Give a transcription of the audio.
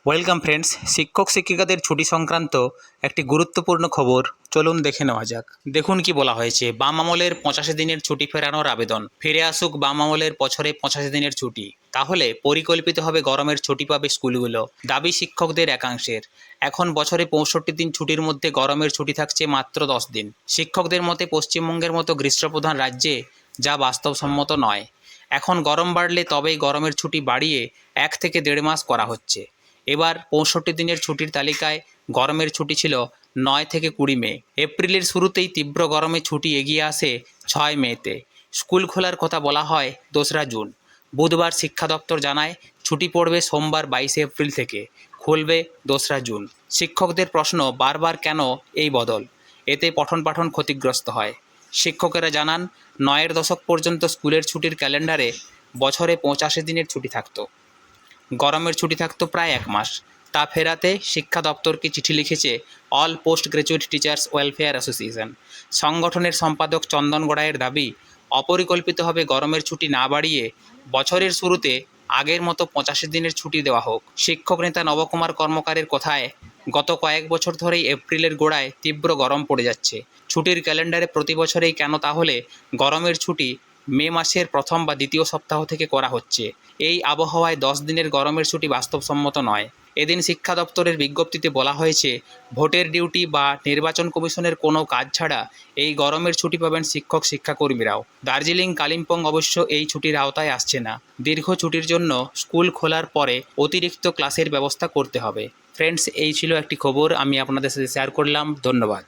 Welcome friends, শিক্ষক শিক্ষিকাদের ছুটি সংক্রান্ত একটি গুরুত্বপূর্ণ খবর চলুন দেখে নেওয়া যাক। দেখুন কি বলা হয়েছে। বাম আমলের 85 দিনের ছুটি ফেরানোর আবেদন। ফিরে আসুক বাম আমলের বছরে 85 দিনের ছুটি। তাহলে পরিকল্পিত হবে গরমের ছুটি পাবে স্কুলগুলো, দাবি শিক্ষকদের একাংশের। এখন বছরে 65 দিন ছুটির মধ্যে গরমের ছুটি থাকছে মাত্র 10 দিন। শিক্ষকদের মতে পশ্চিমবঙ্গের মতো গ্রীষ্মপ্রধান রাজ্যে যা বাস্তবসম্মত নয়। এখন গরম বাড়লে তবেই গরমের ছুটি বাড়িয়ে 1 থেকে 1.5 মাস করা হচ্ছে। এবার 65 দিনের ছুটির তালিকায় গরমের ছুটি ছিল 9 থেকে 20 মে। এপ্রিলের শুরুতেই তীব্র গরমে ছুটি এগিয়ে আসে 6 মেতে। স্কুল খোলার কথা বলা হয় 2রা জুন। বুধবার শিক্ষা দপ্তর জানায় ছুটি পড়বে সোমবার 22 এপ্রিল থেকে, খুলবে 2রা জুন। শিক্ষকদের প্রশ্ন, বারবার কেন এই বদল? এতে পঠন পাঠন ক্ষতিগ্রস্ত হয়। শিক্ষকেরা জানান, 9-এর দশক পর্যন্ত স্কুলের ছুটির ক্যালেন্ডারে বছরে 85 দিনের ছুটি থাকতো। গরমের ছুটি থাকতো প্রায় 1 মাস। তা ফেরাতে শিক্ষা দপ্তরকে চিঠি লিখেছে all post graduate teachers welfare association. সংগঠনের সম্পাদক চন্দন গড়াইয়ের দাবি, অপরিকল্পিতভাবে গরমের ছুটি না বাড়িয়ে বছরের শুরুতে আগের মতো 85 দিনের ছুটি দেওয়া হোক। শিক্ষক নেতা নবকুমার কর্মকারের কথায়, গত কয়েক বছর ধরেই এপ্রিলের গোড়ায় তীব্র গরম পড়ে যাচ্ছে। ছুটির ক্যালেন্ডারে প্রতি বছরেই কেন তাহলে গরমের ছুটি মে মাসের প্রথম বা দ্বিতীয় সপ্তাহ থেকে করা হচ্ছে? এই আবহাওয়ায় 10 দিনের গরমের ছুটি বাস্তবসম্মত নয়। এদিন শিক্ষা দপ্তরের বিজ্ঞপ্তিতে বলা হয়েছে, ভোটের ডিউটি বা নির্বাচন কমিশনের কোনো কাজ ছাড়া এই গরমের ছুটি পাবেন শিক্ষক শিক্ষাকর্মীরাও। দার্জিলিং কালিম্পং অবশ্য এই ছুটির আওতায় আসছে না। দীর্ঘ ছুটির জন্য স্কুল খোলার পরে অতিরিক্ত ক্লাসের ব্যবস্থা করতে হবে। ফ্রেন্ডস, এই ছিল একটি খবর আমি আপনাদের সাথে শেয়ার করলাম। ধন্যবাদ।